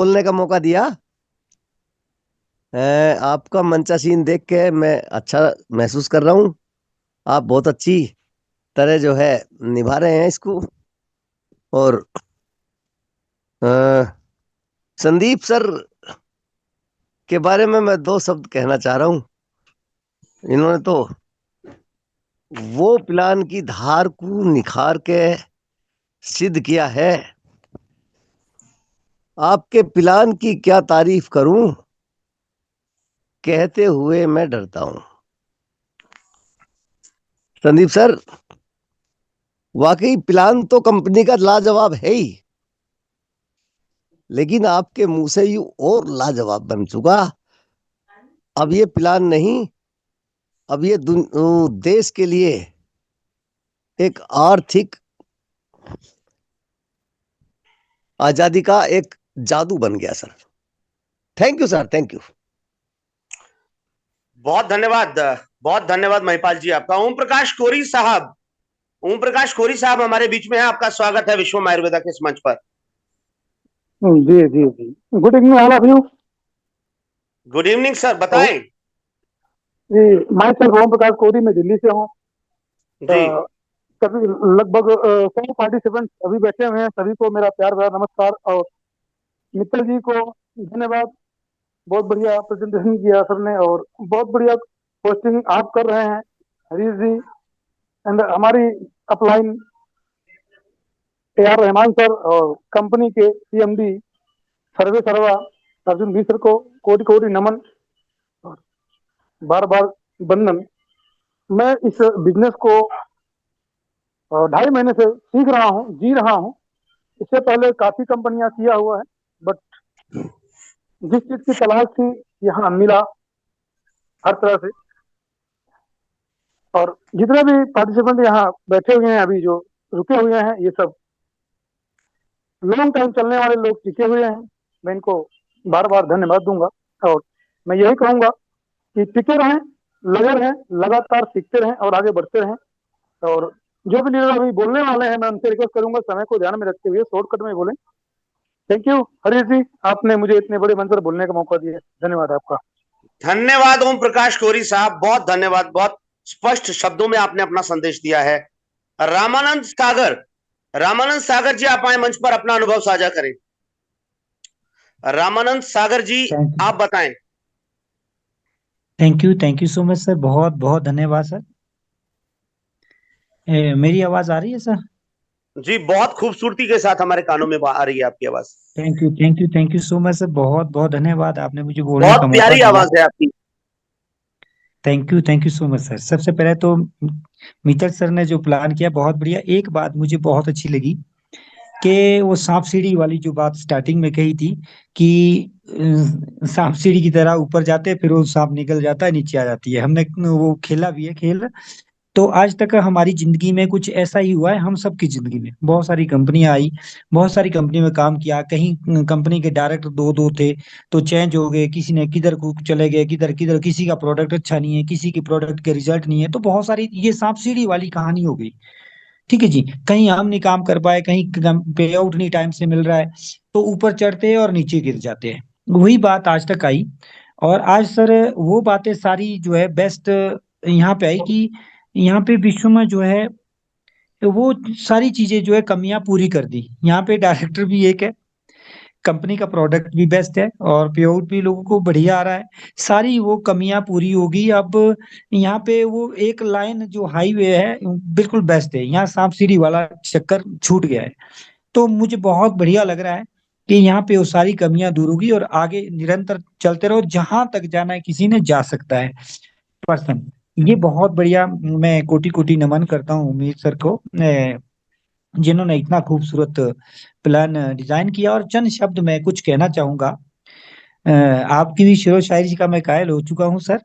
बोलने का मौका दिया। आपका मंचा सीन देख के मैं अच्छा महसूस कर रहा हूँ। आप बहुत अच्छी तरह जो है निभा रहे हैं इसको। और अ, संदीप सर के बारे में मैं दो शब्द कहना चाह रहा हूँ। इन्होंने तो वो प्लान की धार को निखार के सिद्ध किया है। आपके प्लान की क्या तारीफ करूं, कहते हुए मैं डरता हूं। संदीप सर, वाकई प्लान तो कंपनी का लाजवाब है ही, लेकिन आपके मुंह से यूं और लाजवाब बन चुका। अब ये प्लान नहीं, अब ये देश के लिए एक आर्थिक आजादी का एक जादू बन गया sir. Thank you sir, thank you. बहुत धन्यवाद। बहुत धन्यवाद महिपाल जी आपका। ओम प्रकाश कोरी साहब, ओम प्रकाश कोरी साहब हमारे बीच में है। आपका स्वागत है विश्वम आयुर्वेदा के इस मंच पर। जी जी जी। Good evening all of you. Good evening sir, बताएं। जी, मैं सर ओम प्रकाश कोरी, मैं दिल्ली से हूँ। जी सभी लगभग 100 पार्टिसिपेंट्स अभी बैठे हुए हैं। सभी को मेरा प्यार भरा नमस्कार। और मित्तल जी को धन्यवाद। बहुत बढ़िया प्रेजेंटेशन किया सर ने, और बहुत बढ़िया पोस्टिंग आप कर रहे हैं हरीश जी। एंड हमारी upline A R Rahman sir और कंपनी के सीएमडी सर्वे सर्वा अर्जुन भी सर को कोटि कोटि नमन और बार बार वंदन। मैं इस बिजनेस को 2.5 महीने से सीख रहा हूँ, जी रहा हूँ। इससे पहले काफी कंपनियां किया हुआ है, बट जिस चीज की तलाश थी यहाँ मिला हर तरह से। और जितने भी पार्टिसिपेंट यहाँ बैठे हुए हैं अभी, जो रुके हुए हैं, ये सब लॉन्ग टाइम चलने वाले लोग टिके हुए हैं। मैं इनको बार बार धन्यवाद दूंगा। और मैं यही कहूंगा कि टिके रहें, लगे रहें, लगातार सीखते रहें और आगे बढ़ते रहें। और जो भी लीडर अभी बोलने वाले हैं, मैं उनसे रिक्वेस्ट करूंगा समय को ध्यान में रखते हुए शॉर्टकट में बोलें। थैंक यू हरीश जी, आपने मुझे इतने बड़े मंच पर बोलने का मौका दिया। धन्यवाद आपका। धन्यवाद ओम प्रकाश कोरी साहब, बहुत धन्यवाद। बहुत स्पष्ट शब्दों में आपने अपना संदेश दिया है। रामानंद सागर, रामानंद सागर जी आप आए मंच पर, अपना अनुभव साझा करें। रामानंद सागर जी आप बताएं। Thank you so much sir. बहुत बहुत धन्यवाद सर। मेरी आवाज आ रही है सर? जी बहुत खूबसूरती के साथ हमारे कानों में आ रही है आपकी आवाज। Thank you so much sir. बहुत बहुत धन्यवाद, आपने मुझे बोलने बहुत का मौका प्यारी दिया। आवाज है आपकी। Thank you so much sir. सबसे पहले तो मित्तल सर ने जो प्लान किया बहुत बढ़िया। एक बात मुझे बहुत अच्छी लगी कि वो सांप सीढ़ी वाली जो बात स्टार्टिंग में कही थी कि सांप सीढ़ी की तरह ऊपर जाते हैं, फिर वो सांप निकल जाता है, नीचे आ जाती है। हमने वो खेला भी है खेल। तो आज तक हमारी जिंदगी में कुछ ऐसा ही हुआ है। हम सबकी जिंदगी में बहुत सारी कंपनियां आई, बहुत सारी कंपनी में काम किया। कहीं कंपनी के डायरेक्टर दो दो थे तो चेंज हो गए, किसी ने किधर को चले गए, किधर किधर, किसी का प्रोडक्ट अच्छा नहीं है, किसी के प्रोडक्ट के रिजल्ट नहीं है। तो बहुत सारी ये सांप सीढ़ी वाली कहानी हो गई। ठीक है जी। कहीं हम नहीं काम कर पाए, कहीं पे आउट नहीं टाइम से मिल रहा है, तो ऊपर चढ़ते हैं और नीचे गिर जाते हैं। वही बात आज तक आई। और आज सर वो बातें सारी जो है बेस्ट यहाँ पे आई कि यहाँ पे विश्व में जो है वो सारी चीजें जो है कमियां पूरी कर दी। यहाँ पे डायरेक्टर भी एक है, कंपनी का प्रोडक्ट भी बेस्ट है, और पेआउट भी लोगों को बढ़िया आ रहा है। सारी वो कमियां पूरी होगी। अब यहाँ पे वो एक लाइन जो हाईवे है बिल्कुल बेस्ट है। यहाँ सांप सीढ़ी वाला चक्कर छूट गया है। तो मुझे बहुत बढ़िया लग रहा है कि यहाँ पे वो सारी कमियां दूर होगी और आगे निरंतर चलते रहो। जहां तक जाना है किसी ने जा सकता है पर्सन। ये बहुत बढ़िया। मैं कोटि कोटि नमन करता हूँ उमेश सर को, जिन्होंने इतना खूबसूरत प्लान डिजाइन किया। और चंद शब्द मैं कुछ कहना चाहूंगा। आपकी भी शेरो शायरी का मैं कायल हो चुका हूँ सर।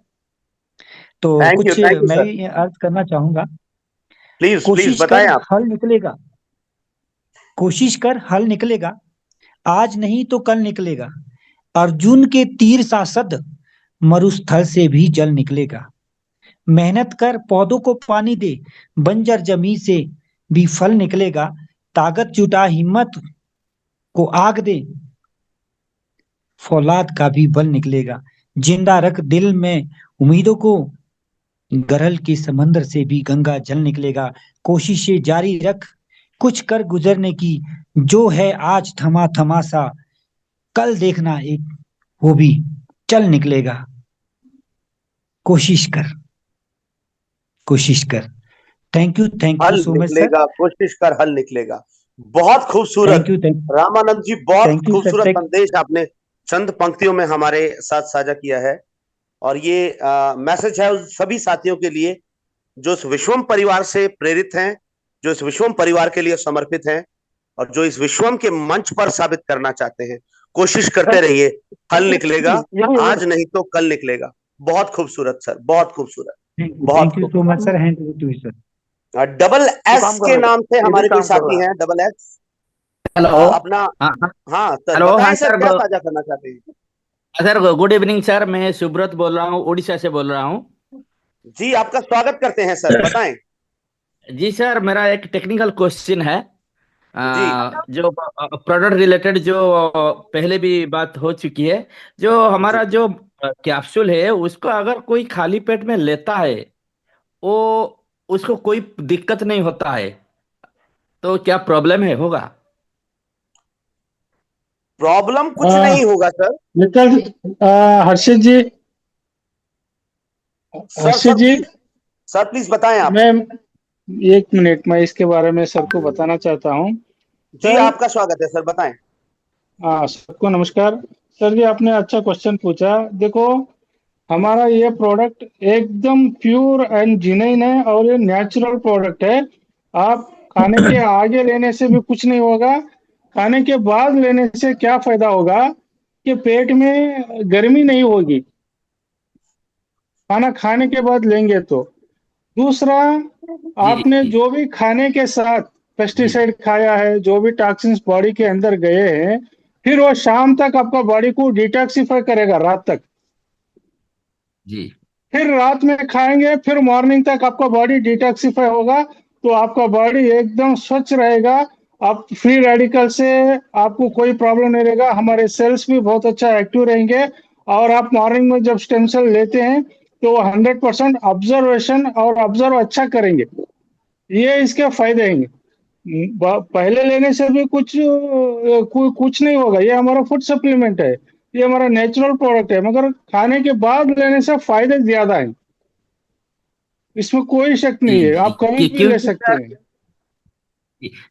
तो कुछ थैंक यू मैं सर। भी अर्ज करना चाहूंगा। प्लीज प्लीज कोशिश बताएं कर आप। हल निकलेगा, कोशिश कर हल निकलेगा, आज नहीं तो कल निकलेगा। अर्जुन के तीर सा सद, मरुस्थल से भी जल निकलेगा। मेहनत कर पौधों को पानी दे, बंजर जमी से भी फल निकलेगा। ताकत जुटा हिम्मत को आग दे, फौलाद का भी बल निकलेगा। जिंदा रख दिल में उम्मीदों को, गरल के समंदर से भी गंगा जल निकलेगा। कोशिशें जारी रख कुछ कर गुजरने की, जो है आज थमा थमा सा, कल देखना एक वो भी चल निकलेगा। कोशिश कर, कोशिश कर। थैंक हल यू सो मच सर। निकलेगा, कोशिश कर, हल निकलेगा। बहुत खूबसूरत थैंक यू रामानंद जी, बहुत थैंक यू सर। खूबसूरत संदेश आपने चंद पंक्तियों में हमारे साथ साझा किया है। और ये मैसेज है उन सभी साथियों के लिए जो इस विश्वम परिवार से प्रेरित हैं, जो इस विश्वम परिवार के लिए समर्पित हैं, और जो इस विश्वम के मंच पर साबित करना चाहते हैं। कोशिश करते रहिए, हल निकलेगा, आज नहीं तो कल निकलेगा। बहुत खूबसूरत सर, बहुत खूबसूरत, बहुत थैंक यू सो मच खूबसूरत। Sir. Hand to sir. Double S काम कर के रहा है, नाम से ये भी हमारे कोई काम कर साथी रहा है। हैं, डबल एस हेलो। अपना। हाँ हाँ। हाँ सर, हेलो, हाँ बताएं सर, सर। क्या साझा करना चाहते हैं? सर गुड इवनिंग सर, मैं सुब्रत बोल रहा हूँ, उड़ीसा से बोल रहा हूँ। जी, आपका स्वागत करते हैं सर, बताएं। जी सर, मेरा एक टेक्निकल क्वेश्चन है। जी जो प्रोडक्ट रिलेटेड, जो पहले भी बात हो चुकी है, जो जी। हमारा जो कैप्सूल है उसको अगर कोई खाली पेट में लेता है, वो उसको कोई दिक्कत नहीं होता है, तो क्या प्रॉब्लम है होगा? प्रॉब्लम कुछ नहीं होगा sir. Mittal, Harshit ji, sir Harshit sir ji, please, sir please बताएं आप। मैं 1 मिनट मैं इसके बारे में सर को बताना चाहता हूँ। जी, सर, आपका स्वागत है सर, बताएं। सबको नमस्कार। सर जी, आपने अच्छा क्वेश्चन पूछा। देखो, हमारा ये प्रोडक्ट एकदम प्योर एंड जेन्युइन है और ये नेचुरल प्रोडक्ट है। आप खाने के आगे लेने से भी कुछ नहीं होगा। खाने के बाद लेने से क्या फायदा होगा कि पेट में गर्मी नहीं होगी, खाना खाने के बाद लेंगे तो। दूसरा, जी आपने जो भी खाने के साथ जी पेस्टिसाइड खाया है, जो भी टॉक्सिन्स बॉडी के अंदर गए हैं, फिर वो शाम तक आपका बॉडी को डिटॉक्सिफाई करेगा, रात तक। जी फिर रात में खाएंगे, फिर मॉर्निंग तक आपका बॉडी डिटॉक्सिफाई होगा, तो आपका बॉडी एकदम स्वच्छ रहेगा। आप फ्री रेडिकल से आपको कोई प्रॉब्लम नहीं रहेगा। हमारे सेल्स भी बहुत अच्छा एक्टिव रहेंगे। और आप मॉर्निंग में जब स्टेम सेल लेते हैं तो 100% ऑब्जर्वेशन और ऑब्जर्व अच्छा करेंगे। ये इसके फायदे हैं। पहले लेने से भी कुछ नहीं होगा। ये हमारा फूड सप्लीमेंट है, ये हमारा नेचुरल प्रोडक्ट है, मगर खाने के बाद लेने से फायदे ज्यादा हैं, इसमें कोई शक नहीं जी है। जी आप कभी भी ले क्योंकि सकते सर, हैं।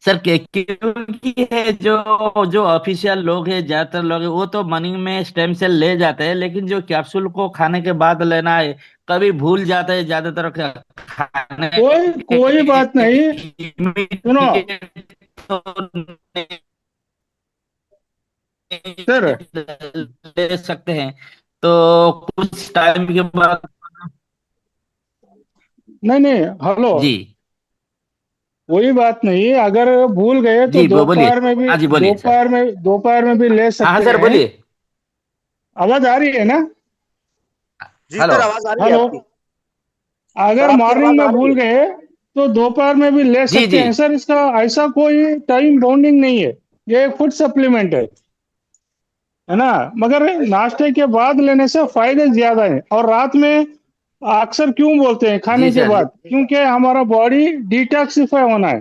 सर क्योंकि है जो जो ऑफिशियल लोग हैं, ज्यादातर लोग हैं, वो तो मॉर्निंग में स्टेम सेल ले जाते हैं, लेकिन जो कैप्सूल को खाने के बाद लेना है, कभी भूल जाते हैं ज्यादातर खाने कोई कोई बात नहीं। सुनो immediate तो सर, नहीं ले सकते हैं, तो कुछ टाइम के बाद। नहीं नहीं, हेलो, जी कोई बात नहीं। अगर भूल गए तो जी बोलिए। हाँ जी, बोलिए सर। दोपहर में भी ले हाँ हाँ सकते सर, हैं। बोलिए। आवाज आ रही है ना? जी हेलो। सर, आवाज आ रही है हेलो, आपकी। सर अगर आपकी मॉर्निंग आवाज आ में रही भूल है। गए तो दोपहर में भी ले जी सकते जी हैं सर। इसका ऐसा कोई टाइम बाउंडिंग नहीं है। ये एक फूड सप्लीमेंट है ना। मगर नाश्ते के बाद लेने से फायदे ज्यादा हैं। और रात में अक्सर क्यों बोलते हैं जी खाने के सर। बाद? क्योंकि हमारा बॉडी डिटॉक्सिफाई होना है।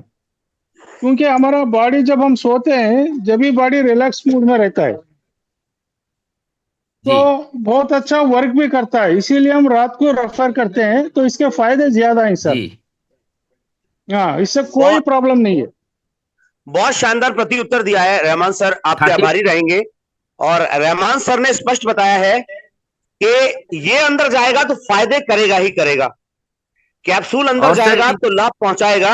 क्योंकि हमारा बॉडी जब हम सोते हैं, जब भी बॉडी रिलैक्स मूड में रहता है, तो जी बहुत अच्छा वर्क भी करता है। इसीलिए हम रात को रेफर करते हैं। तो इसके फायदे ज्यादा हैं जी सर। हाँ, इससे कोई बहुत प्रॉब्लम नहीं है। बहुत शानदार प्रति उत्तर दिया है रहमान सर, आपके 30। आभारी रहेंगे। और रहमान सर ने स्पष्ट बताया है कि ये अंदर जाएगा तो फायदे करेगा ही करेगा। कैप्सूल अंदर और सर जाएगा तो लाभ पहुंचाएगा,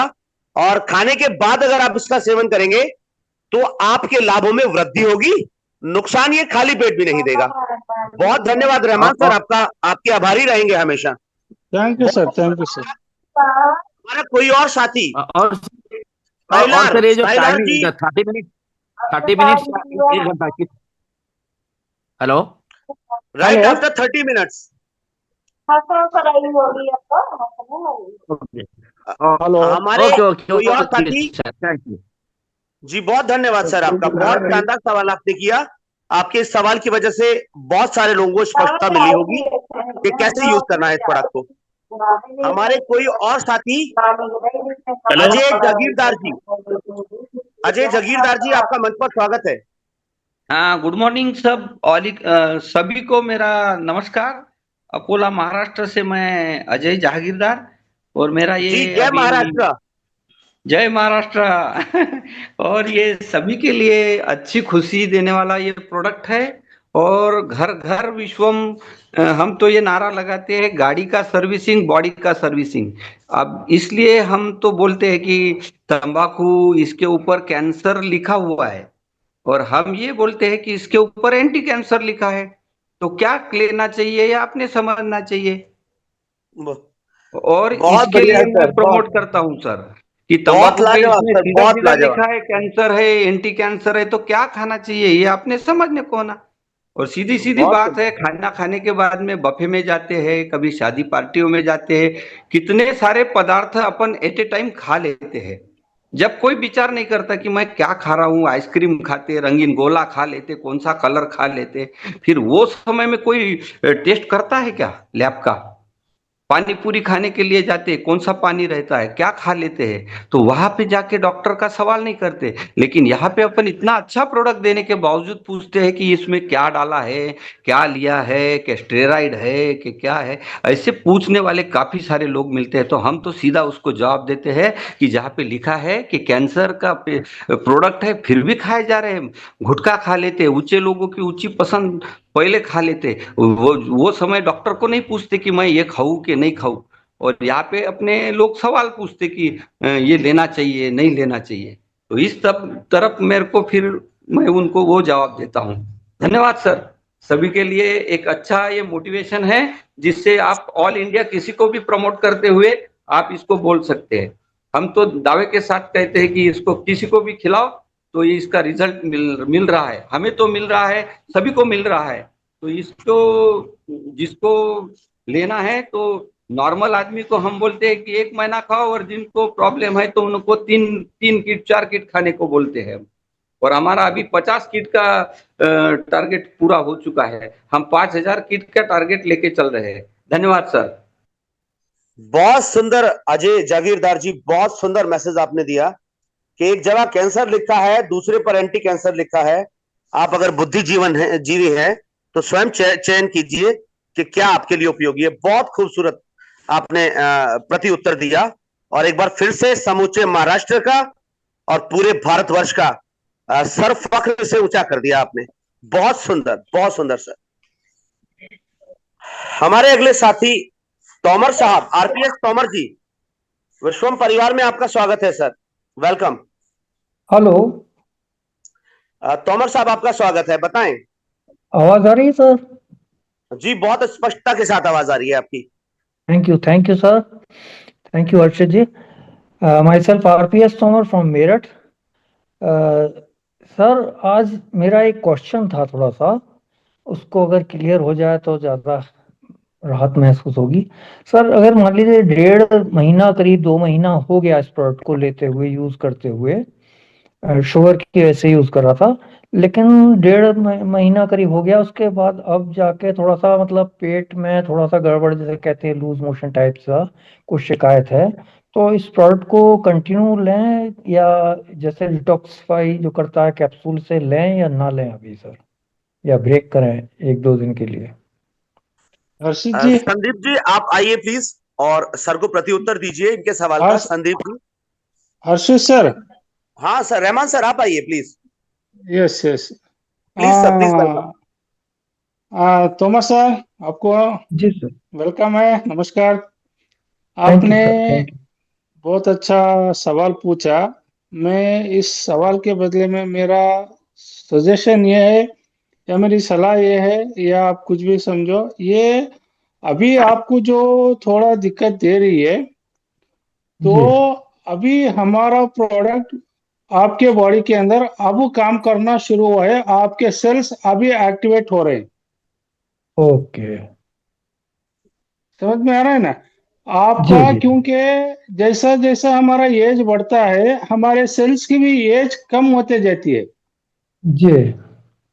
और खाने के बाद अगर आप इसका सेवन करेंगे तो आपके लाभों में वृद्धि होगी, नुकसान ये खाली पेट भी नहीं देगा। बहुत धन्यवाद रहमान सर, और, आपका, आपके आभारी रहेंगे हमेशा। Thank you sir, thank you sir. हमारा कोई और साथी, और और साइलार, सर, ये जो साइलार जी, टाइमिंग 30 मिनट, 30 मिनट, 1 घंटा की। Hello. Right hello, after 30 minutes. Okay hello. हमारे ओके ओके कोई और ओके साथी। Sir, thank you. जी बहुत धन्यवाद सर, आपका बहुत शानदार सवाल आपने किया। आपके इस सवाल की वजह से बहुत सारे लोगों को स्पष्टता मिली होगी कि कैसे यूज करना है इस प्रोडक्ट को। हमारे कोई और साथी हेलो। अजय जागीरदार जी, अजय जागीरदार जी, आपका मंच पर स्वागत है। हाँ, गुड मॉर्निंग सब सभी को मेरा नमस्कार। अकोला महाराष्ट्र से मैं अजय जहागीरदार, और मेरा जी, ये जय अभी महाराष्ट्र। जय महाराष्ट्र। और ये सभी के लिए अच्छी खुशी देने वाला ये प्रोडक्ट है। और घर घर विश्वम, हम तो ये नारा लगाते हैं, गाड़ी का सर्विसिंग बॉडी का सर्विसिंग। अब इसलिए हम तो बोलते हैं कि तंबाकू, इसके ऊपर कैंसर लिखा हुआ है, और हम ये बोलते हैं कि इसके ऊपर एंटी कैंसर लिखा है। तो क्या लेना चाहिए या आपने समझना चाहिए। और बहुत इसके बढ़िया लिए मैं सर, प्रमोट बहुत करता हूं सर, कि बहुत तंबाकू पे लाजवाब इसमें सर, सीधा बहुत सीधा लाजवाब। लिखा है कैंसर है, एंटी कैंसर है, तो क्या खाना चाहिए ये आपने समझने को ना। और सीधी सीधी बहुत बात है, खाना खाने के बाद में बफे में जाते हैं, कभी शादी पार्टियों में जाते हैं, कितने सारे पदार्थ अपन एट ए टाइम खा लेते हैं। जब कोई विचार नहीं करता कि मैं क्या खा रहा हूँ, आइसक्रीम खाते, रंगीन गोला खा लेते, कौन सा कलर खा लेते, फिर वो समय में कोई टेस्ट करता है क्या लैब का। पानी पूरी खाने के लिए जाते हैं, कौन सा पानी रहता है, क्या खा लेते हैं, तो वहां पे जाके डॉक्टर का सवाल नहीं करते। लेकिन यहाँ पे अपन इतना अच्छा प्रोडक्ट देने के बावजूद पूछते हैं कि इसमें क्या डाला है, क्या लिया है, कि स्टेरॉइड है कि क्या है। ऐसे पूछने वाले काफी सारे लोग मिलते हैं, तो हम तो सीधा उसको जवाब देते हैं कि जहाँ पे लिखा है कि कैंसर का प्रोडक्ट है, फिर भी खाए जा रहे हैं। गुटखा खा लेते हैं, ऊंचे लोगों की ऊंची पसंद पहले खा लेते, वो समय डॉक्टर को नहीं पूछते कि मैं ये खाऊं कि नहीं खाऊं। और यहाँ पे अपने लोग सवाल पूछते कि ये लेना चाहिए नहीं लेना चाहिए। तो इस सब तरफ मेरे को फिर मैं उनको वो जवाब देता हूँ। धन्यवाद सर। सभी के लिए एक अच्छा ये मोटिवेशन है, जिससे आप ऑल इंडिया किसी को भी प्रमोट करते हुए आप इसको बोल सकते हैं। हम तो दावे के साथ कहते हैं कि इसको किसी को भी खिलाओ तो ये इसका रिजल्ट मिल रहा है, हमें तो मिल रहा है, सभी को मिल रहा है। तो इसको जिसको लेना है तो नॉर्मल आदमी को हम बोलते हैं कि 1 महीना खाओ, और जिनको प्रॉब्लम है तो उनको 3 किट 4 किट खाने को बोलते हैं। और हमारा अभी 50 किट का टारगेट पूरा हो चुका है, हम 5,000 किट का टारगेट लेके चल रहे हैं। धन्यवाद सर। बहुत सुंदर अजय जागीरदार जी, बहुत सुंदर मैसेज आपने दिया कि एक जगह कैंसर लिखा है, दूसरे पर एंटी कैंसर लिखा है। आप अगर बुद्धि जीवन है जीवी हैं तो स्वयं चयन कीजिए कि क्या आपके लिए उपयोगी है। बहुत खूबसूरत आपने प्रति उत्तर दिया, और एक बार फिर से समूचे महाराष्ट्र का और पूरे भारतवर्ष का सर फख्र से ऊंचा कर दिया आपने। बहुत सुंदर सर। हमारे अगले साथी तोमर साहब, आरपीएस तोमर जी, विश्वम परिवार में आपका स्वागत है सर, वेलकम। हेलो। तोमर साहब, आपका स्वागत है, बताएं। आवाज आ रही है सर? जी, बहुत स्पष्टता के साथ आवाज आ रही है आपकी। Thank you sir. Thank you Arshad ji. Myself RPS Tomar from Meerut. Sir, आज मेरा एक क्वेश्चन था, थोड़ा सा उसको अगर क्लियर हो जाए तो ज़्यादा राहत महसूस होगी। सर, अगर मान लीजिए 1.5 महीना, करीब 2 महीना हो गया इस प्रोडक्ट को लेते हुए, यूज़ करते हुए, शुगर की वैसे यूज कर रहा था, लेकिन 1.5 महीना करीब हो गया। उसके बाद अब जाके थोड़ा सा, मतलब पेट में थोड़ा सा गड़बड़, जैसे कहते हैं लूज मोशन टाइप सा कुछ शिकायत है। तो इस प्रोडक्ट को कंटिन्यू लें, या जैसे डिटॉक्सिफाई जो करता है कैप्सूल से लें, या ना लें अभी सर, या ब्रेक करें 1-2 दिन के लिए? हर्षित जी। संदीप जी, आप आइए प्लीज और सर को प्रति उत्तर दीजिए इनके सवाल का। संदीप जी। हर्षित सर। हाँ सर, रहमान सर, आप आइए please. Yes yes. Please sir, please welcome. Tomar sir, आपको जी सर। वेलकम है, नमस्कार। थैंक यू आपने सर, थैंक यू। बहुत अच्छा सवाल पूछा। मैं इस सवाल के बदले में, मेरा सजेशन ये है या मेरी सलाह ये है, या आप कुछ भी समझो, ये अभी आपको जो थोड़ा दिक्कत दे रही है, तो जी अभी हमारा प्रोडक्ट आपके बॉडी के अंदर अब काम करना शुरू हुआ है, आपके सेल्स अभी एक्टिवेट हो रहे हैं। ओके। समझ में आ रहा है ना जी आपका? जी क्योंकि जैसा जैसा हमारा एज बढ़ता है, हमारे सेल्स की भी एज कम होते जाती है। जी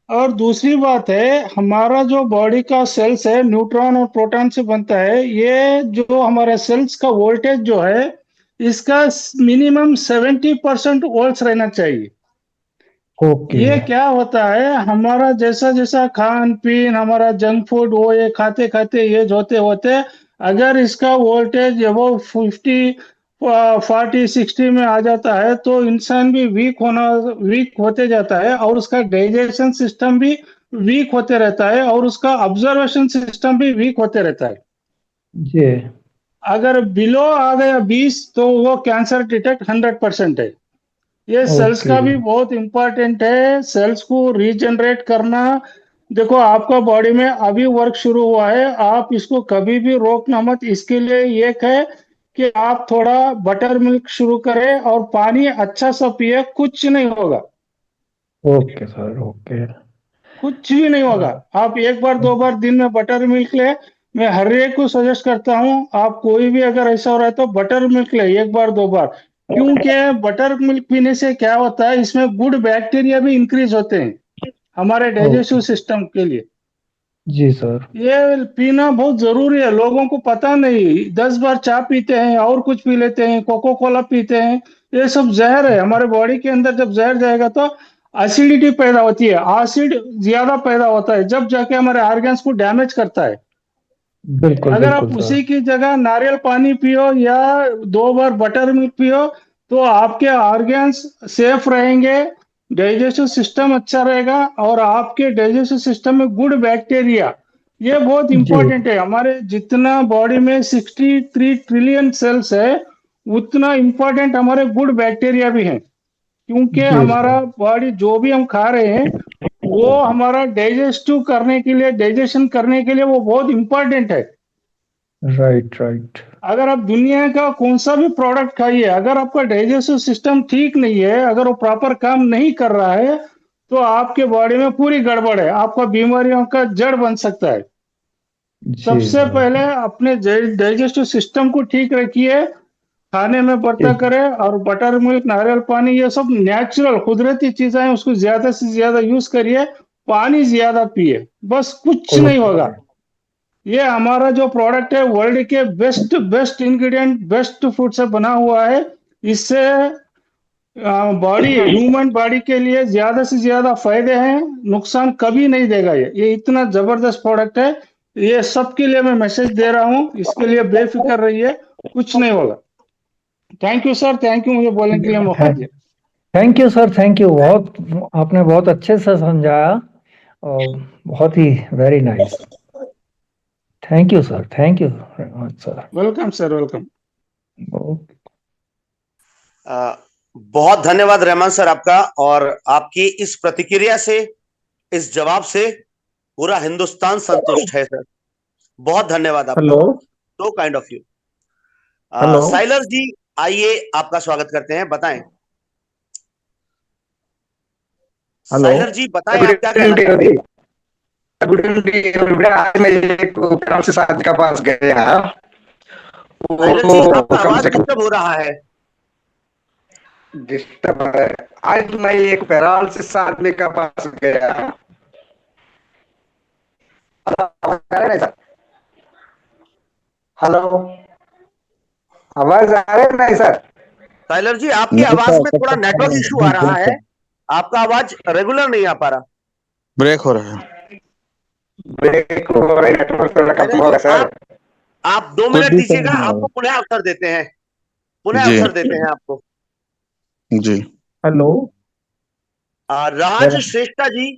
और दूसरी बात है, हमारा जो बॉडी का सेल्स है न्यूट्रॉन और प्रोटॉन से बनता है। ये जो हमारे सेल्स का वोल्टेज जो है, इसका मिनिमम 70% वोल्ट्स रहना चाहिए। ओके। ये क्या होता है, हमारा जैसा जैसा खान पीन, हमारा जंक फूड, वो ये खाते खाते एज होते होते, अगर इसका वोल्टेज वो 50 40 60 में आ जाता है, तो इंसान भी वीक होते जाता है, और उसका डाइजेशन सिस्टम भी वीक होते रहता है, और उसका ऑब्जर्वेशन सिस्टम भी वीक होते रहता है। जी। अगर बिलो आ गया 20, तो वो कैंसर डिटेक्ट 100% है। ये सेल्स ओके। का भी बहुत इंपॉर्टेंट है, सेल्स को रीजनरेट करना। देखो, आपका बॉडी में अभी वर्क शुरू हुआ है, आप इसको कभी भी रोकना मत। इसके लिए एक है कि आप थोड़ा बटर मिल्क शुरू करें और पानी अच्छा सा पिए, कुछ नहीं होगा, ओके सर। ओके। कुछ भी नहीं होगा। आप एक बार दो बार दिन में बटर मिल्क ले। मैं हर एक को सजेस्ट करता हूँ, आप कोई भी अगर ऐसा हो रहा है तो बटर मिल्क ले, एक बार दो बार। क्योंकि बटर मिल्क पीने से क्या होता है, इसमें गुड बैक्टीरिया भी इंक्रीज होते हैं हमारे डाइजेस्टिव ओके। सिस्टम के लिए। जी सर। ये पीना बहुत जरूरी है, लोगों को पता नहीं। 10 बार चाय पीते हैं और कुछ पी लेते हैं, कोको कोला पीते हैं। ये सब जहर है हमारे बॉडी के अंदर। जब जहर जाएगा तो एसिडिटी पैदा होती है, एसिड ज्यादा पैदा होता है, जब जाके हमारे ऑर्गन्स को डैमेज करता है। बिल्कुल अगर आप बिल्कुल सर। उसी की जगह नारियल पानी पियो या 2 बार बटर मिल्क पियो, तो आपके ऑर्गन्स सेफ रहेंगे, डाइजेस्टिव सिस्टम अच्छा रहेगा, और आपके डाइजेस्टिव सिस्टम में गुड बैक्टीरिया, ये बहुत जी। इंपॉर्टेंट है। हमारे जितना बॉडी में 63 ट्रिलियन सेल्स है, उतना इंपॉर्टेंट हमारे गुड बैक्टीरिया भी हैं। क्योंकि जी हमारा सर। बॉडी जो भी हम खा रहे हैं, वो हमारा डाइजेस्टिव करने के लिए, डाइजेशन करने के लिए वो बहुत इंपॉर्टेंट है। Right right. अगर आप दुनिया का कौन सा भी प्रोडक्ट खाइए, अगर आपका डाइजेस्टिव सिस्टम ठीक नहीं है, अगर वो प्रॉपर काम नहीं कर रहा है, तो आपके बॉडी में पूरी गड़बड़ है, आपका बीमारियों का जड़ बन सकता है। जी सबसे सर। पहले अपने डाइजेस्टिव सिस्टम को ठीक रखिए, खाने में बर्ता ठीक। करें, और बटर मिल्क, नारियल पानी, ये सब नेचुरल कुदरती चीजें हैं, उसको ज्यादा से ज्यादा यूज करिए। पानी ज्यादा पिए, बस कुछ नहीं ओके। होगा। ये हमारा जो प्रोडक्ट है, वर्ल्ड के best best ingredient, best food से बना हुआ है। इससे बॉडी, ह्यूमन बॉडी के लिए ज्यादा से ज्यादा फायदे हैं, नुकसान कभी नहीं देगा। ये इतना जबरदस्त प्रोडक्ट है। ये सबके लिए मैं मैसेज दे रहा हूँ, इसके लिए बेफिक्र रहिए, कुछ नहीं होगा। Thank you sir, thank you मुझे बोलने के लिए मौका दिया। Thank you sir. Thank you. बहुत आपने बहुत अच्छे से समझाया, और बहुत ही very nice. Thank you sir. Thank you much sir. Welcome sir, welcome. Okay. बहुत धन्यवाद रहमान सर आपका, और आपकी इस प्रतिक्रिया से, इस जवाब से पूरा हिंदुस्तान संतुष्ट है सर। बहुत धन्यवाद आपका, hello. So kind of you. Hello. Sailar ji, आइए आपका स्वागत करते हैं, बताएं। हेलो। साइलर जी बताएं, गुड आप क्या कहना इवनिंग चाहते रवि। हैं। Good evening. आज मैं एक काम से साथ का पास गया, साइलर जी वो आपका कम आवाज से कम डिस्टर्ब हो रहा है। डिस्टर्ब है। आज मैं एक पैरालिसिस आदमी का पास गया। आवाज आ रहा है सर? हेलो, आवाज आ रहा है नहीं सर? साइलर जी आपकी नहीं आवाज सर, में तब थोड़ा तक नेटवर्क इशू आ रहा है, आपका आवाज रेगुलर नहीं आ पा रहा। ब्रेक हो रहा है। ब्रेक हो रहा है, नेटवर्क थोड़ा कम साइलर जी होगा सर। आप 2 मिनट कुछ भी दीजिएगा, समझ नहीं आपको पुनः अवसर देते हैं, पुनः जी अवसर देते हैं आपको। जी। हेलो। राज श्रेष्ठा जी,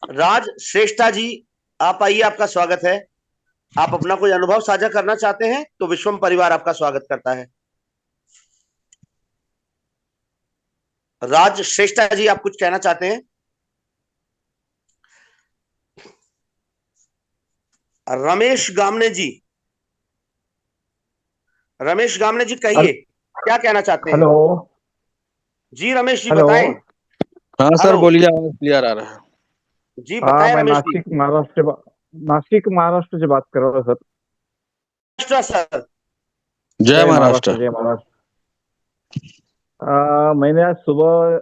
राज श्रेष्ठा जी, आप आइए, आपका स्वागत है। आप अपना कोई अनुभव साझा करना चाहते हैं तो विश्वम परिवार आपका स्वागत करता है। राज श्रेष्ठा जी, आप कुछ कहना चाहते हैं? रमेश गामने जी, रमेश गामने जी कहिए, क्या कहना चाहते हैं? हेलो। जी रमेश जी हेलो। बताएं। हाँ सर हेलो बोलिए, आवाज क्लियर आ रहा है। जी, हाँ, बताएं मैं रमेश जी। नासिक महाराष्ट्र से बात कर रहा हूँ सर। सर जय महाराष्ट्र। जय महाराष्ट्र। मैंने आज सुबह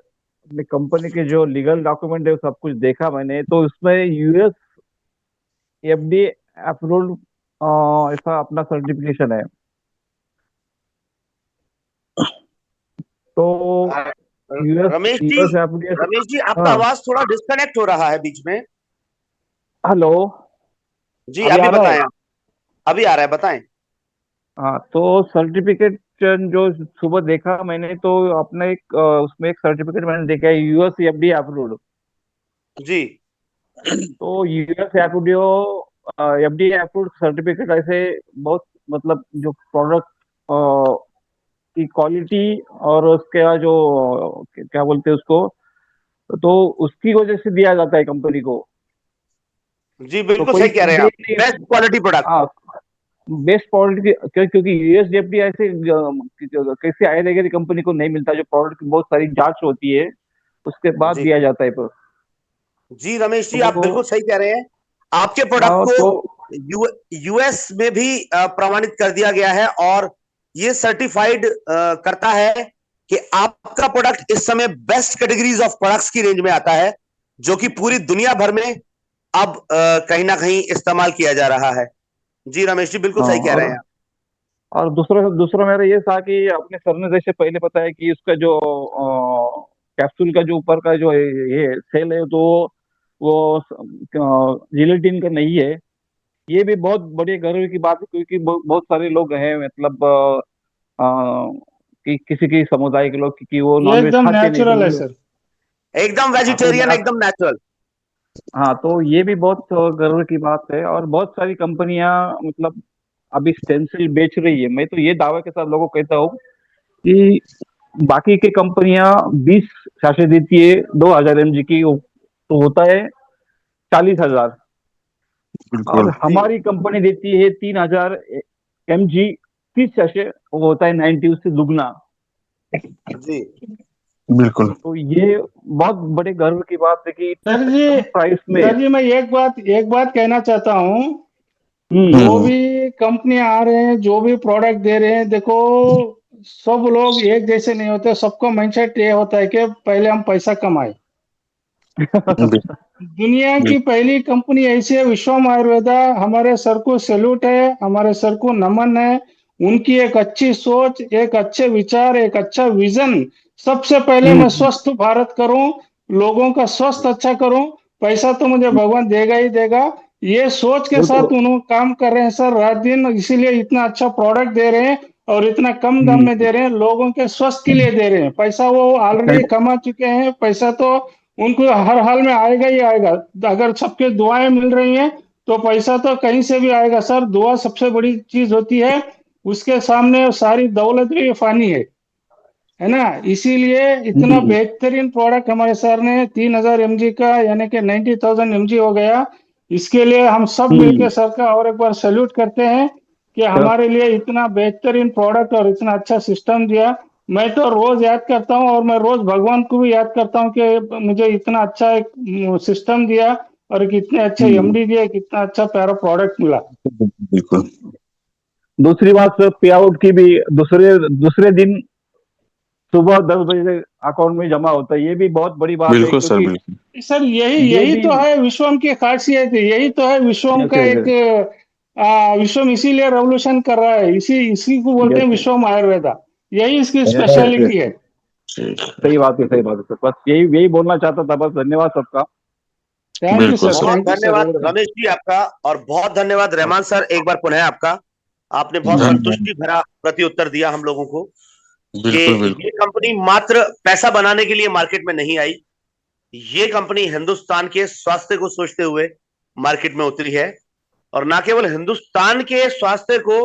अपनी कंपनी के जो लीगल डॉक्यूमेंट है वो सब कुछ देखा मैंने, तो उसमें यूएस एफडी अप्रूव्ड ऐसा अपना सर्टिफिकेशन है। तो US Ramesh ji, US FDA. Ramesh ji आपका हाँ, आवाज थोड़ा डिस्कनेक्ट हो रहा है बीच में। हेलो, जी अभी अभी आ रहा है? बताएं, अभी आ रहा है, बताएं। हाँ, तो सर्टिफिकेट जो सुबह देखा मैंने, तो अपने एक उसमें एक सर्टिफिकेट मैंने देखा है यूएस एफडीए अप्रूव्ड। जी तो यूएस एफडीए अप्रूव्ड सर्टिफिकेट ऐसे बहुत, मतलब जो प्रोडक्ट की क्वालिटी और उसके जो क्या बोलते हैं उसको, तो उसकी वजह से दिया जाता है कंपनी को। जी तो बिल्कुल कोई सही कह रहे हैं दे आप, नहीं। Best quality product. हाँ, बेस्ट क्वालिटी, क्योंकि यूएसडीएफडी ऐसे किसी आयुर्वेदिक कंपनी को नहीं मिलता, जो प्रोडक्ट की बहुत सारी जांच होती है उसके बाद जी दिया जाता है। जी रमेश जी आप तो बिल्कुल सही कह रहे हैं। आपके प्रोडक्ट हाँ, को तो यूएस में भी प्रमाणित कर दिया गया है और ये सर्टिफाइड करता है कि आपका प्रोडक्ट इस समय बेस्ट कैटेगरीज ऑफ प्रोडक्ट्स की रेंज में आता है, जो कि पूरी दुनिया भर में अब कहीं ना कहीं इस्तेमाल किया जा रहा है। जी रमेश जी बिल्कुल हाँ, सही कह रहे हैं आप। और दूसरा दूसरा मेरा ये था कि अपने सर ने जैसे पहले बताया कि उसका जो कैप्सूल का जो ऊपर का जो ये सेल है, तो वो जिलेटिन का नहीं है। ये भी बहुत बड़ी गर्व की बात है, क्योंकि बहुत सारे लोग हैं, मतलब कि किसी की समुदाय के लोग कि वो ये नॉनवेज एकदम खाते नहीं, तो नेचुरल है वो। सर। एकदम हाँ, तो वेजिटेरियन, मेरा। एकदम नेचुरल। हाँ, तो ये भी बहुत गर्व की बात है, और बहुत सारी कंपनियां मतलब अभी स्टेंसिल बेच रही है। मैं तो ये दावे के साथ लोगों को कहता हूँ कि बाकी की कंपनियां 20 साशे देती है 2000 mg की, तो होता है 40,000, और बिल्कुल हमारी कंपनी देती है 3000 mg 30 साशे, वो होता है 90, उससे दुगना। जी बिल्कुल। तो ये बहुत बड़े गर्व की बात है कि सर इतने जी, कम प्राइस में। सर जी मैं एक बात कहना चाहता हूँ। हम्म। जो भी कंपनियां आ रहे हैं, जो भी प्रोडक्ट दे रहे हैं, देखो सब लोग एक जैसे नहीं होते। सबको माइंडसेट ये होता है कि पहले हम पैसा कमाए। दुनिया की बिल्कुल पहली कंपनी ऐसी है विश्वम आयुर्वेदा। हमारे सर को सैल्यूट है, हमारे सर को नमन है। उनकी एक अच्छी सोच, एक अच्छे विचार, एक अच्छा विजन। सबसे पहले मैं हम्म। स्वस्थ भारत करूं, लोगों का स्वास्थ्य अच्छा करूं। पैसा तो मुझे भगवान देगा ही देगा। ये सोच के वो तो। साथ उन्होंने काम कर रहे हैं सर रात दिन, इसीलिए इतना अच्छा प्रोडक्ट दे रहे हैं और इतना कम दाम में हम्म। दे रहे हैं। लोगों के स्वास्थ्य के लिए दे रहे हैं। पैसा वो ऑलरेडी कमा चुके हैं। पैसा तो उनको हर हाल में आएगा ही आएगा। अगर सबके दुआएं मिल रही हैं तो पैसा तो कहीं से भी आएगा सर। दुआ सबसे बड़ी चीज होती है, उसके सामने सारी दौलत भी फानी है ना। इसीलिए इतना हम्म। बेहतरीन प्रोडक्ट हमारे सर ने 3000 mg का, यानी कि 90,000 mg हो गया। इसके लिए हम सब हम्म। मिलकर सर का और एक बार सैल्यूट करते हैं कि हमारे लिए इतना बेहतरीन प्रोडक्ट और इतना अच्छा सिस्टम दिया। मैं तो रोज याद करता हूँ और मैं रोज भगवान को भी याद करता हूँ कि मुझे इतना अच्छा एक सिस्टम दिया और कितने अच्छे हम्म। एमडी दिए, कितना अच्छा प्यारा प्रोडक्ट मिला। बिल्कुल दूसरी बात सर, पे आउट की भी दूसरे दूसरे दिन सुबह 10 बजे अकाउंट में जमा होता है। ये भी बहुत बड़ी बात है, बिल्कुल सर क्योंकि बिल्कुल। सर यही ये यही भी। तो है विश्वम की खासियत, यही तो है विश्वम का यस, एक विश्वम इसीलिए रेवोल्यूशन कर रहा है। इसी को बोलते यस, हैं विश्वम आयुर्वेदा। यही इसकी यस। स्पेशलिटी है। ठीक सही बात है, सही बात है सर। बस यही यही बोलना चाहता था, बस। धन्यवाद सबका। थैंक यू बिल्कुल सर, सर। बहुत थैंक यू सर, धन्यवाद वेलकम। रमेश जी आपका, और बहुत धन्यवाद रहमान सर एक बार पुनः आपका। आपने बहुत धन्यवाद। संतुष्टि भरा प्रति उत्तर दिया हम लोगों को कि बिल्कुल बिल्कुल ये कंपनी मात्र पैसा बनाने के लिए मार्केट में नहीं आई। ये कंपनी हिंदुस्तान के स्वास्थ्य को सोचते हुए मार्केट में उतरी है, और ना केवल हिंदुस्तान के स्वास्थ्य को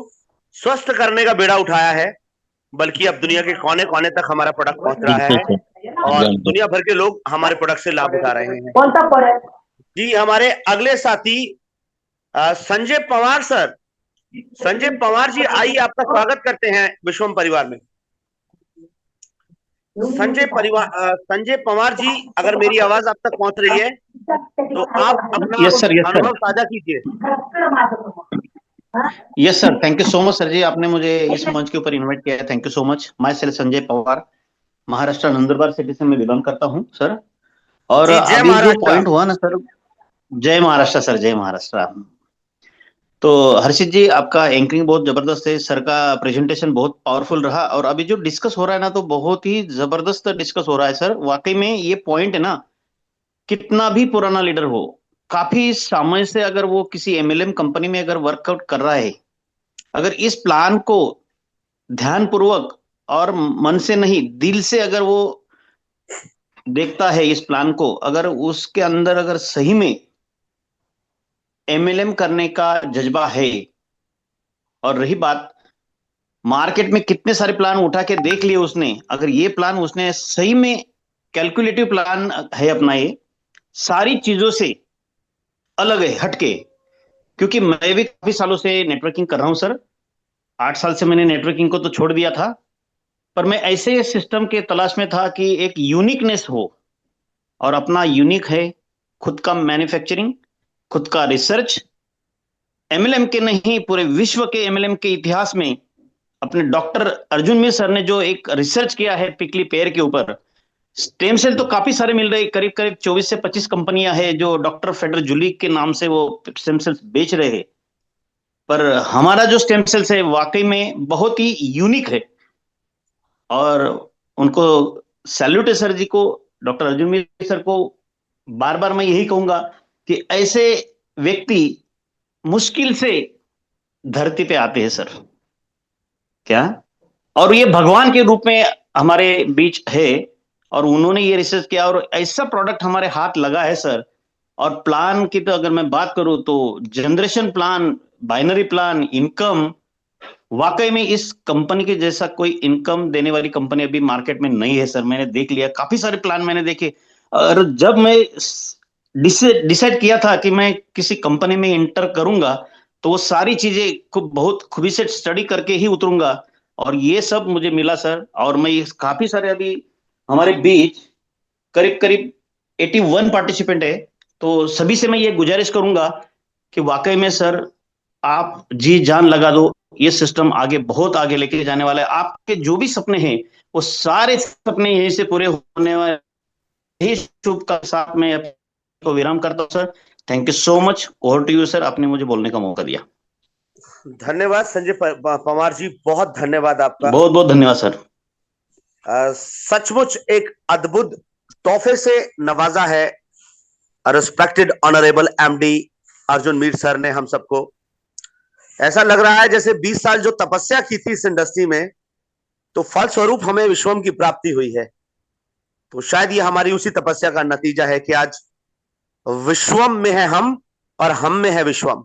स्वस्थ करने का बेड़ा उठाया है, बल्कि अब दुनिया के कोने कोने तक हमारा प्रोडक्ट पहुंच रहा बिल्कुल है सर और जानता दुनिया भर के लोग हमारे प्रोडक्ट से लाभ उठा रहे हैं। कौन सा पढ़े? जी हमारे अगले साथी संजय पवार सर। संजय पवार जी आइए, आपका स्वागत करते हैं विश्वम परिवार में। संजय पवार जी, अगर मेरी आवाज आप तक पहुंच रही है तो आप अपना यस सर, यस सर, अनुभव साझा कीजिए। Yes sir. Thank you so much sir ji, आपने मुझे इस मंच के ऊपर इनवाइट किया है। Thank you so much. Myself Sanjay Pawar, Maharashtra Nandurbar city से मैं बिलोंग करता हूँ सर। और जी, जय अभी जो महाराष्ट्र। पॉइंट हुआ ना सर, जय महाराष्ट्र सर, जय महाराष्ट्र। तो हर्षित जी, आपका एंकरिंग बहुत जबरदस्त है, सर का प्रेजेंटेशन बहुत पावरफुल रहा, और अभी जो डिस्कस हो रहा है ना, तो बहुत ही जबरदस्त डिस्कस हो रहा है सर। वाकई में ये पॉइंट है ना, कितना भी पुराना लीडर हो, काफी समय से अगर वो किसी एमएलएम कंपनी में अगर वर्कआउट कर रहा है, अगर इस प्लान को ध्यान पूर्वक और मन से नहीं दिल से अगर वो देखता है इस प्लान को, अगर उसके अंदर अगर सही में एमएलएम करने का जज्बा है, और रही बात मार्केट में कितने सारे प्लान उठा के देख लिए उसने, अगर ये प्लान उसने सही में कैलकुलेटिव प्लान है अपना, ये सारी चीजों से अलग है, हटके। क्योंकि मैं भी काफी सालों से नेटवर्किंग कर रहा हूं सर, 8 साल से मैंने नेटवर्किंग को तो छोड़ दिया था, पर मैं ऐसे सिस्टम के तलाश में था कि एक यूनिकनेस हो, और अपना यूनिक है खुद का मैन्युफैक्चरिंग, खुद का रिसर्च। एमएलएम के नहीं, पूरे विश्व के एमएलएम के इतिहास में अपने डॉक्टर अर्जुन मिश्र सर ने जो एक रिसर्च किया है पिकली पेयर के ऊपर, स्टेम सेल तो काफी सारे मिल रहे, करीब करीब 24 से 25 कंपनियां हैं जो डॉक्टर फेडर जुलीक के नाम से वो स्टेम सेल्स बेच रहे हैं, पर हमारा जो स्टेम सेल्स है वाकई में बहुत ही यूनिक है। और उनको सैल्यूट है सर जी को, डॉक्टर अर्जुन मिश्र सर को। बार बार मैं यही कहूंगा कि ऐसे व्यक्ति मुश्किल से धरती पे आते हैं सर, क्या, और ये भगवान के रूप में हमारे बीच है, और उन्होंने ये रिसर्च किया और ऐसा प्रोडक्ट हमारे हाथ लगा है सर। और प्लान की तो अगर मैं बात करूं तो generation plan, binary plan, income, वाकई में इस कंपनी के जैसा कोई इनकम देने वाली कंपनी अभी मार्केट में नहीं है सर। मैंने देख लिया, काफी सारे प्लान मैंने देखे, और जब मैं डिसाइड किया था कि मैं किसी कंपनी में इंटर करूंगा, तो वो सारी चीजें खूब बहुत खूबी से स्टडी करके ही उतरूंगा, और ये सब मुझे मिला सर। और मैं काफी सारे अभी हमारे बीच करीब करीब 81 पार्टिसिपेंट है, तो सभी से मैं ये गुजारिश करूंगा कि वाकई में सर आप जी जान लगा दो, ये सिस्टम आगे बहुत आगे लेके जाने वाला है। आपके जो भी सपने हैं वो सारे सपने यहीं से पूरे होने वाले, यही शुभ का साथ में को विराम करता हूं sir. Thank you so much, over to you sir, आपने मुझे बोलने का मौका दिया। धन्यवाद संजय पवार जी, बहुत धन्यवाद आपका। बहुत बहुत धन्यवाद सर। सचमुच एक अद्भुत तोहफे से नवाजा है respected honourable MD Arjun Mir sir ने हम सबको। ऐसा लग रहा है जैसे 20 साल जो तपस्या की थी इस इंडस्ट्री में, तो फलस्वरूप हमें विश्वम की प्राप्ति हुई है। तो शायद ये हमारी उसी तपस्या का नतीजा है कि आज विश्वम में है हम और हम में है विश्वम।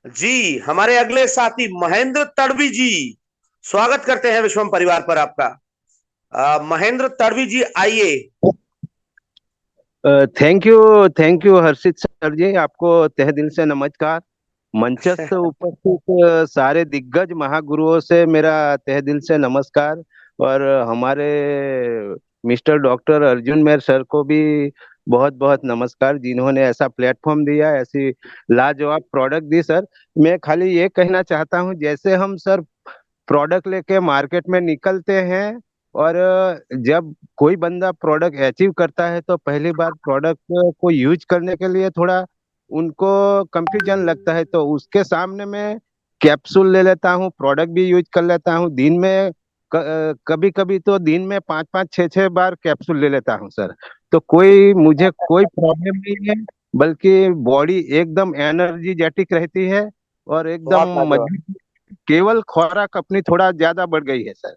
जी, हमारे अगले साथी महेंद्र तड़वी जी, स्वागत करते हैं विश्वम परिवार पर आपका। महेंद्र तड़वी जी आइए। थैंक यू हर्षित सर जी, आपको तहे दिल से नमस्कार। मंचस्थ उपस्थित सारे दिग्गज महागुरुओं से मेरा तहे दिल से नमस्कार, और हमारे मिस्टर डॉक्टर अर्जुन मेर सर को भी बहुत बहुत नमस्कार, जिन्होंने ऐसा प्लेटफॉर्म दिया, ऐसी लाजवाब प्रोडक्ट दी सर। मैं खाली ये कहना चाहता हूँ, जैसे हम सर प्रोडक्ट लेके मार्केट में निकलते हैं, और जब कोई बंदा प्रोडक्ट अचीव करता है तो पहली बार प्रोडक्ट को यूज करने के लिए थोड़ा उनको कंफ्यूजन लगता है, तो उसके सामने मैं कैप्सूल ले लेता हूँ, प्रोडक्ट भी यूज कर लेता हूँ। दिन में कभी कभी तो दिन में 5-5 6-6 बार कैप्सूल ले लेता हूँ सर। तो मुझे कोई प्रॉब्लम नहीं है, बल्कि बॉडी एकदम एनर्जीजेटिक रहती है और एकदम मजबूत। केवल खुराक अपनी थोड़ा ज्यादा बढ़ गई है सर,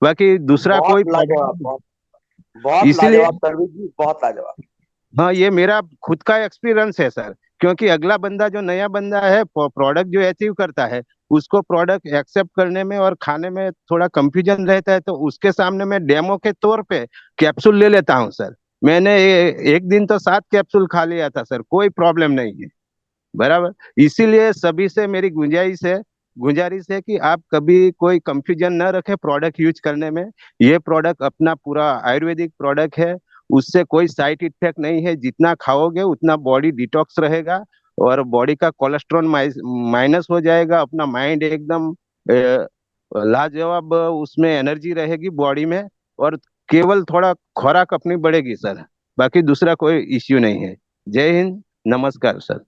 बाकी दूसरा कोई प्रॉब्लम नहीं। बहुत इसीलिए लाजवाब तड़वी जी, बहुत लाजवाब। हाँ, ये मेरा खुद का एक्सपीरियंस है सर, क्योंकि अगला बंदा जो नया बंदा है प्रोडक्ट जो अचीव करता है, उसको प्रोडक्ट एक्सेप्ट करने में और खाने में थोड़ा कंफ्यूजन रहता है, तो उसके सामने मैं डेमो के तौर पे कैप्सूल ले लेता हूँ सर। मैंने एक दिन तो 7 कैप्सूल खा लिया था सर, कोई प्रॉब्लम नहीं है, बराबर। इसीलिए सभी से मेरी गुजारिश है कि आप कभी कोई कंफ्यूजन न रखें प्रोडक्ट यूज करने में। ये प्रोडक्ट अपना पूरा आयुर्वेदिक प्रोडक्ट है, उससे कोई साइड इफेक्ट नहीं है। जितना खाओगे उतना बॉडी डिटॉक्स रहेगा, और बॉडी का कोलेस्ट्रॉल माइनस हो जाएगा, अपना माइंड एकदम लाजवाब, उसमें एनर्जी रहेगी बॉडी में। और केवल थोड़ा खुराक अपनी बढ़ेगी सर, बाकी दूसरा कोई इश्यू नहीं है। जय हिंद, नमस्कार सर,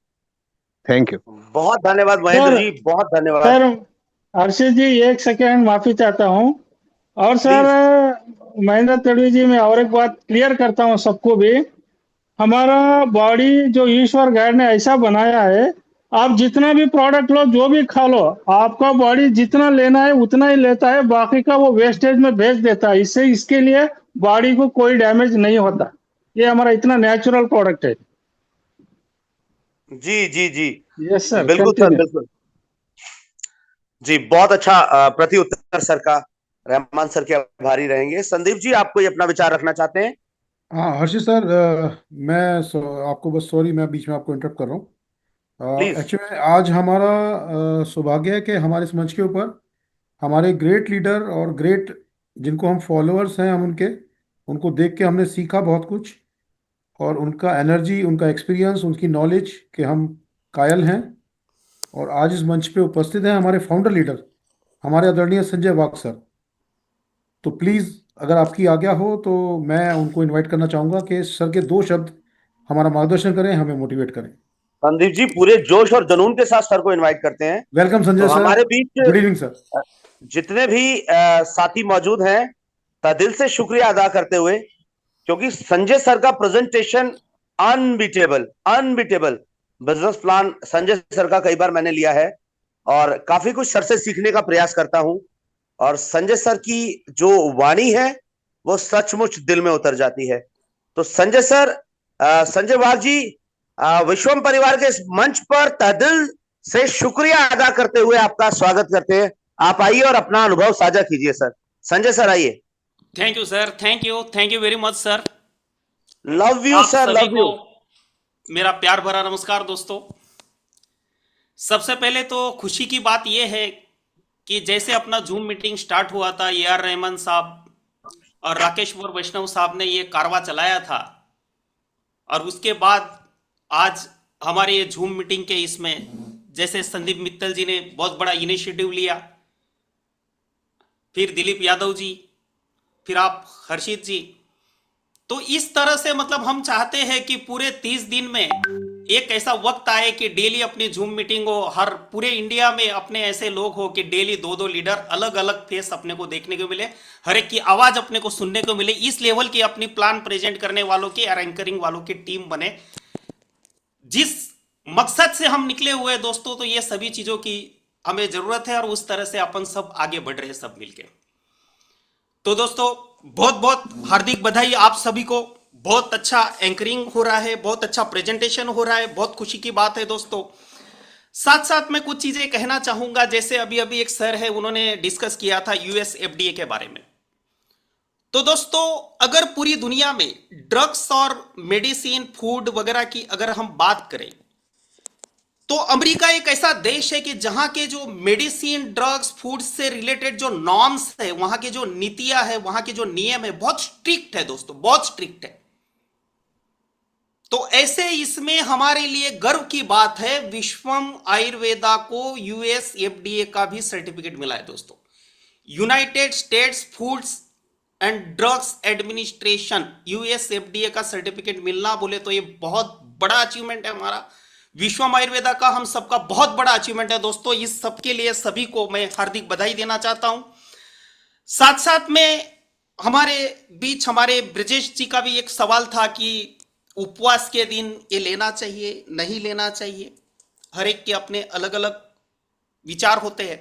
थैंक यू। बहुत धन्यवाद महेंद्र सर जी, बहुत धन्यवाद। सर हर्षित जी, एक सेकेंड माफी चाहता हूँ। और सर महेंद्र तिवारी जी, मैं और एक बात क्लियर करता हूँ सबको भी। हमारा बॉडी जो ईश्वर गॉड ने ऐसा बनाया है, आप जितना भी प्रोडक्ट लो, जो भी खा लो, आपका बॉडी जितना लेना है उतना ही लेता है, बाकी का वो वेस्टेज में भेज देता है। इससे इसके लिए बॉडी को कोई डैमेज नहीं होता। ये हमारा इतना नेचुरल प्रोडक्ट है। जी जी जी, यस सर, बिल्कुल सर, बिल्कुल जी। बहुत अच्छा प्रति उत्तर सर का, रहमान सर के आभारी रहेंगे। संदीप जी, आप कोई अपना विचार रखना चाहते हैं? हाँ हर्षित सर, आपको बस सॉरी, मैं बीच में आपको इंटरप्ट कर रहा हूँ। प्लीज। एक्चुअली आज हमारा सौभाग्य है कि हमारे इस मंच के ऊपर हमारे ग्रेट लीडर और ग्रेट जिनको हम फॉलोअर्स हैं, हम उनको देख के हमने सीखा बहुत कुछ, और उनका एनर्जी, उनका एक्सपीरियंस, उनकी नॉलेज के हम कायल हैं। और आज इस मंच पे उपस्थित हैं हमारे फाउंडर लीडर, हमारे आदरणीय संजय वाघ सर। तो प्लीज़ अगर आपकी आज्ञा हो तो मैं उनको इनवाइट करना चाहूँगा कि सर के 2 शब्द हमारा मार्गदर्शन करें, हमें मोटिवेट करें। संदीप जी, पूरे जोश और जुनून के साथ सर को इनवाइट करते हैं। वेलकम तो संजय सर, हमारे बीच गुड इवनिंग सर। जितने भी साथी मौजूद हैं, दिल से शुक्रिया अदा करते हुए, क्योंकि संजय सर का presentation unbeatable, unbeatable. Business plan Sanjay sir का कई बार मैंने लिया है और काफी कुछ सर से सीखने का प्रयास करता हूं। और संजय सर की जो वाणी है वो सचमुच दिल में उतर जाती है। तो संजय सर, संजय वाघ जी, विश्वम परिवार के इस मंच पर तहदिल से शुक्रिया अदा करते हुए आपका स्वागत करते हैं। आप आइए और अपना अनुभव साझा कीजिए सर। संजय सर आइए। Thank you sir, thank you very much sir. Love you sir, love you. मेरा प्यार भरा नमस्कार दोस्तों। सबसे पहले तो खुशी की बात यह है कि जैसे अपना जूम मीटिंग स्टार्ट हुआ था, AR रहमान साहब और राकेश्वर वैष्णव साहब ने ये कारवा चलाया था, और उसके बाद आज हमारे ये जूम मीटिंग के इसमें जैसे संदीप मित्तल जी ने बहुत बड़ा इनिशिएटिव लिया, फिर दिलीप यादव जी, फिर आप हर्षित जी, तो इस तरह से मतलब हम चाहते हैं कि पूरे 30 दिन में एक ऐसा वक्त आए कि डेली अपनी जूम मीटिंग हो, हर पूरे इंडिया में अपने ऐसे लोग हो कि डेली 2-2 लीडर, अलग अलग फेस अपने को देखने को मिले, हर एक की आवाज अपने को सुनने को मिले। इस लेवल की अपनी प्लान प्रेजेंट करने वालों की और एंकरिंग वालों की टीम बने। जिस मकसद से हम निकले हुए दोस्तों, तो ये सभी चीजों की हमें जरूरत है और उस तरह से अपन सब आगे बढ़ रहे हैं सब मिलके। तो दोस्तों बहुत बहुत हार्दिक बधाई आप सभी को। बहुत अच्छा एंकरिंग हो रहा है, बहुत अच्छा प्रेजेंटेशन हो रहा है, बहुत खुशी की बात है दोस्तों। साथ साथ मैं कुछ चीजें कहना चाहूंगा। जैसे अभी अभी एक सर है, उन्होंने डिस्कस किया था US FDA के बारे में। तो दोस्तों अगर पूरी दुनिया में ड्रग्स और मेडिसिन, फूड वगैरह की अगर हम बात करें, तो अमेरिका एक ऐसा देश है कि जहां के जो मेडिसिन, ड्रग्स, फूड से रिलेटेड जो नॉर्म्स है, वहां के जो नीतियां है, वहां के जो नियम है, बहुत स्ट्रिक्ट है दोस्तों, बहुत स्ट्रिक्ट है। तो ऐसे इसमें हमारे लिए गर्व की बात है, विश्वम आयुर्वेदा को US FDA का भी सर्टिफिकेट मिला है दोस्तों। United states foods and drugs administration, US FDA का सर्टिफिकेट मिलना बोले तो ये बहुत बड़ा अचीवमेंट है हमारा। विश्वम आयुर्वेदा का हम सबका बहुत बड़ा अचीवमेंट है दोस्तों। इस सबके लिए सभी को मैं हार्दिक बधाई देना चाहता हूं। साथ साथ में हमारे बीच हमारे ब्रजेश जी का भी एक सवाल था कि उपवास के दिन ये लेना चाहिए, नहीं लेना चाहिए। हर एक के अपने अलग अलग विचार होते हैं,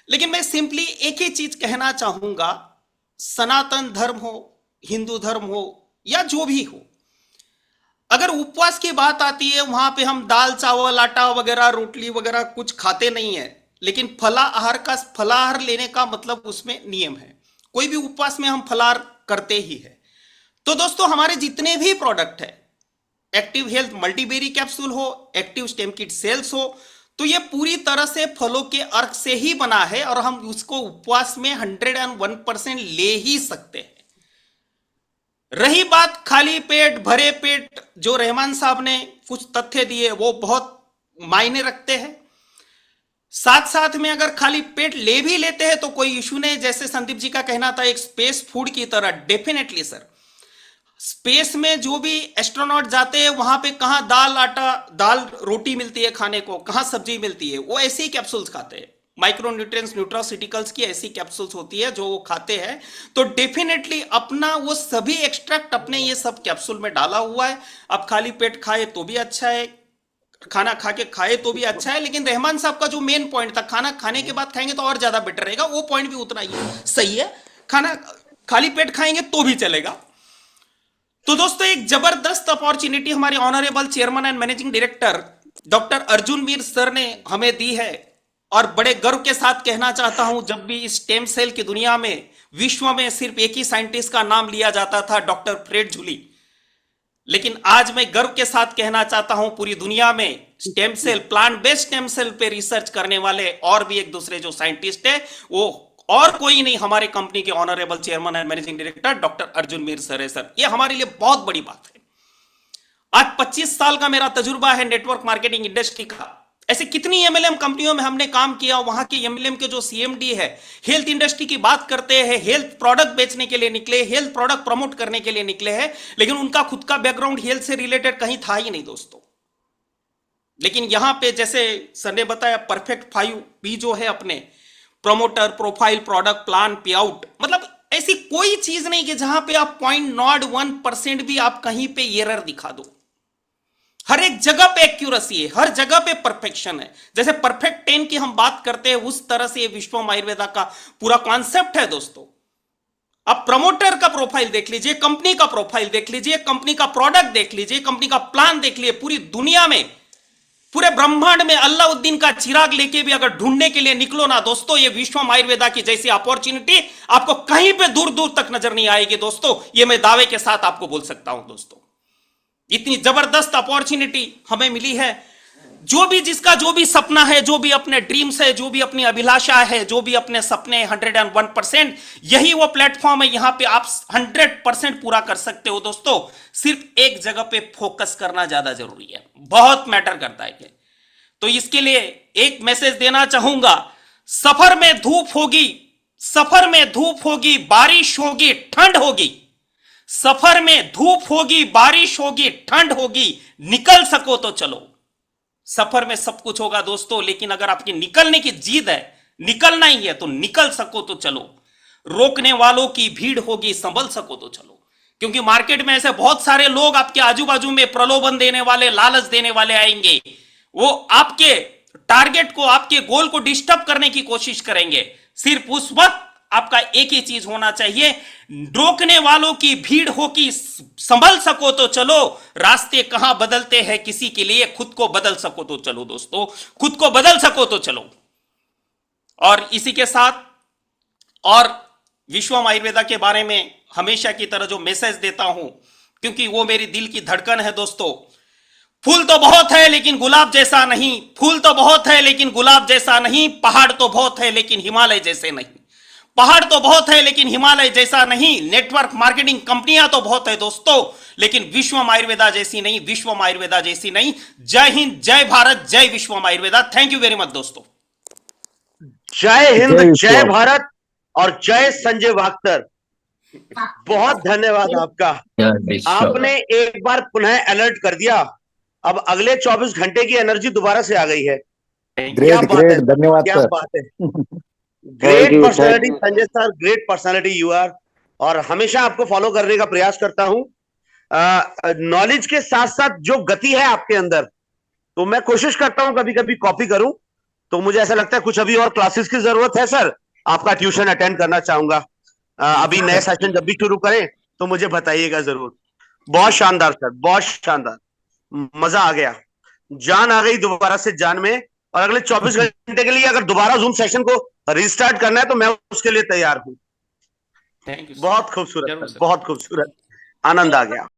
लेकिन मैं सिंपली एक ही चीज कहना चाहूंगा, सनातन धर्म हो, हिंदू धर्म हो या जो भी हो, अगर उपवास की बात आती है वहां पे हम दाल चावल आटा वगैरह रोटली वगैरह कुछ खाते नहीं है, लेकिन फलाहार लेने का मतलब उसमें नियम है। कोई भी उपवास में हम फलाहार करते ही है। तो दोस्तों हमारे जितने भी प्रोडक्ट है, एक्टिव हेल्थ मल्टीबेरी कैप्सूल हो, एक्टिव स्टेम किट सेल्स हो, तो ये पूरी तरह से फलों के अर्क से ही बना है और हम उसको उपवास में 101% ले ही सकते हैं। रही बात खाली पेट भरे पेट, जो रहमान साहब ने कुछ तथ्य दिए वो बहुत मायने रखते हैं। साथ साथ में अगर खाली पेट ले भी लेते हैं तो कोई इशू नहीं, जैसे संदीप जी का कहना था एक स्पेस फूड की तरह। डेफिनेटली सर, स्पेस में जो भी एस्ट्रोनॉट जाते हैं वहां पे कहां दाल रोटी मिलती है खाने को, कहां सब्जी मिलती है, वो ऐसे ही कैप्सूल्स खाते हैं। माइक्रोन्यूट्रिएंट्स, न्यूट्रासिटिकल्स की ऐसी कैप्सूल्स होती है जो वो खाते हैं। तो डेफिनेटली अपना वो सभी एक्सट्रैक्ट अपने ये सब कैप्सूल में डाला हुआ है। अब खाली पेट खाए तो भी अच्छा है, खाना खा के खाए तो भी अच्छा है, लेकिन रहमान साहब का जो मेन पॉइंट था, खाना खाने के बाद खाएंगे तो और ज्यादा बेटर रहेगा, वो पॉइंट भी उतना ही सही है। खाना खाली पेट खाएंगे तो भी चलेगा। तो दोस्तों, एक जबरदस्त अपॉर्चुनिटी हमारे honourable chairman and managing director doctor Arjun Mir sir ने हमें दी है, और बड़े गर्व के साथ कहना चाहता हूं, जब भी इस स्टेम सेल की दुनिया में विश्व में सिर्फ एक ही साइंटिस्ट का नाम लिया जाता था, डॉक्टर फ्रेड झुली, लेकिन आज मैं गर्व के साथ कहना चाहता हूं पूरी दुनिया में stem cell, plant based stem cell पे रिसर्च करने वाले और भी एक दूसरे जो साइंटिस्ट है, वो और कोई नहीं, हमारे कंपनी के honourable chairman and managing director doctor Arjun Mir sir है। सर, ये हमारे लिए बहुत बड़ी बात है। आज 25 साल का मेरा तजुर्बा है नेटवर्क मार्केटिंग इंडस्ट्री का। ऐसे कितनी एमएलएम कंपनियों में हमने काम किया, वहां के एमएलएम के जो सीएमडी है, हेल्थ इंडस्ट्री की बात करते हैं, हेल्थ प्रोडक्ट बेचने के लिए निकले, हेल्थ प्रोडक्ट प्रमोट करने के लिए निकले हैं, लेकिन उनका खुद का बैकग्राउंड हेल्थ से रिलेटेड कहीं था ही नहीं दोस्तों। लेकिन यहां पे जैसे सर ने बताया, परफेक्ट 5P जो है अपने प्रमोटर, प्रोफाइल, प्रोडक्ट, प्लान, पे आउट, मतलब ऐसी कोई चीज नहीं कि जहां पे आप 0.01% भी आप कहीं पे एरर दिखा दो। हर एक जगह पे एक्यूरेसी है, हर जगह पे परफेक्शन है। जैसे परफेक्ट 10 की हम बात करते हैं, उस तरह से ये विश्वम आयुर्वेदा का पूरा कॉन्सेप्ट है दोस्तों। अब प्रमोटर का प्रोफाइल देख लीजिए, कंपनी का प्रोफाइल देख लीजिए, कंपनी का प्रोडक्ट देख लीजिए, कंपनी का प्लान देख लीजिए। पूरी दुनिया में, पूरे ब्रह्मांड में अल्लाउद्दीन का चिराग लेके भी अगर ढूंढने के लिए निकलो ना दोस्तों, ये विश्वम आयुर्वेदा की जैसी अपॉर्चुनिटी आपको कहीं पे दूर दूर तक नजर नहीं आएगी दोस्तों। ये मैं दावे के साथ आपको बोल सकता हूं दोस्तों। इतनी जबरदस्त अपॉर्चुनिटी हमें मिली है। जो भी जिसका जो भी सपना है, जो भी अपने ड्रीम्स है, जो भी अपनी अभिलाषा है, जो भी अपने सपने 101%, यही वो प्लेटफॉर्म है। यहां पे आप 100% पूरा कर सकते हो दोस्तों। सिर्फ एक जगह पे फोकस करना ज्यादा जरूरी है, बहुत मैटर करता है। तो इसके लिए एक मैसेज देना चाहूंगा, सफर में धूप होगी, सफर में धूप होगी, बारिश होगी, ठंड होगी। सफर में धूप होगी, बारिश होगी, ठंड होगी, निकल सको तो चलो। सफर में सब कुछ होगा दोस्तों, लेकिन अगर आपकी निकलने की जिद है, निकलना ही है, तो निकल सको तो चलो। रोकने वालों की भीड़ होगी, संभल सको तो चलो। क्योंकि मार्केट में ऐसे बहुत सारे लोग आपके आजू बाजू में प्रलोभन देने वाले, लालच देने वाले आएंगे। वो आपके टारगेट को, आपके गोल को डिस्टर्ब करने की कोशिश करेंगे। सिर्फ उस वक्त आपका एक ही चीज होना चाहिए, रोकने वालों की भीड़ हो कि संभल सको तो चलो। रास्ते कहां बदलते हैं किसी के लिए, खुद को बदल सको तो चलो दोस्तों, खुद को बदल सको तो चलो। और इसी के साथ, और विश्वम आयुर्वेदा के बारे में हमेशा की तरह जो मैसेज देता हूं, क्योंकि वो मेरी दिल की धड़कन है दोस्तों। फूल तो बहुत है लेकिन गुलाब जैसा नहीं, फूल तो बहुत है लेकिन गुलाब जैसा नहीं, पहाड़ तो बहुत है लेकिन हिमालय जैसे नहीं, पहाड़ तो बहुत है लेकिन हिमालय जैसा नहीं, नेटवर्क मार्केटिंग कंपनियां तो बहुत है दोस्तों, लेकिन विश्वम आयुर्वेदा जैसी नहीं, विश्वम आयुर्वेदा जैसी नहीं। जय हिंद, जय भारत, जय Vishwam Ayurveda. Thank you very much दोस्तों। जय हिंद, जय भारत और जय संजय वागतर। बहुत धन्यवाद आपका। आपने एक बार पुनः अलर्ट कर दिया। अब अगले 24 घंटे की एनर्जी दोबारा से आ गई है। ग्रेट ग्रेट, धन्यवाद क्या बात है। Great personality Sanjay sir, great personality you are. और हमेशा आपको फॉलो करने का प्रयास करता हूं। नॉलेज के साथ साथ जो गति है आपके अंदर, तो मैं कोशिश करता हूं कभी कभी कॉपी करूं। तो मुझे ऐसा लगता है कुछ अभी और क्लासेस की जरूरत है सर, आपका ट्यूशन अटेंड करना चाहूंगा। अभी नए सेशन जब भी शुरू करें तो मुझे बताइएगा जरूर। बहुत शानदार सर, बहुत शानदार, मजा आ गया, जान आ गई दोबारा से जान में। और अगले 24 घंटे के लिए अगर दोबारा जूम सेशन को रिस्टार्ट करना है तो मैं उसके लिए तैयार हूं। बहुत खूबसूरत, बहुत खूबसूरत, आनंद आ गया।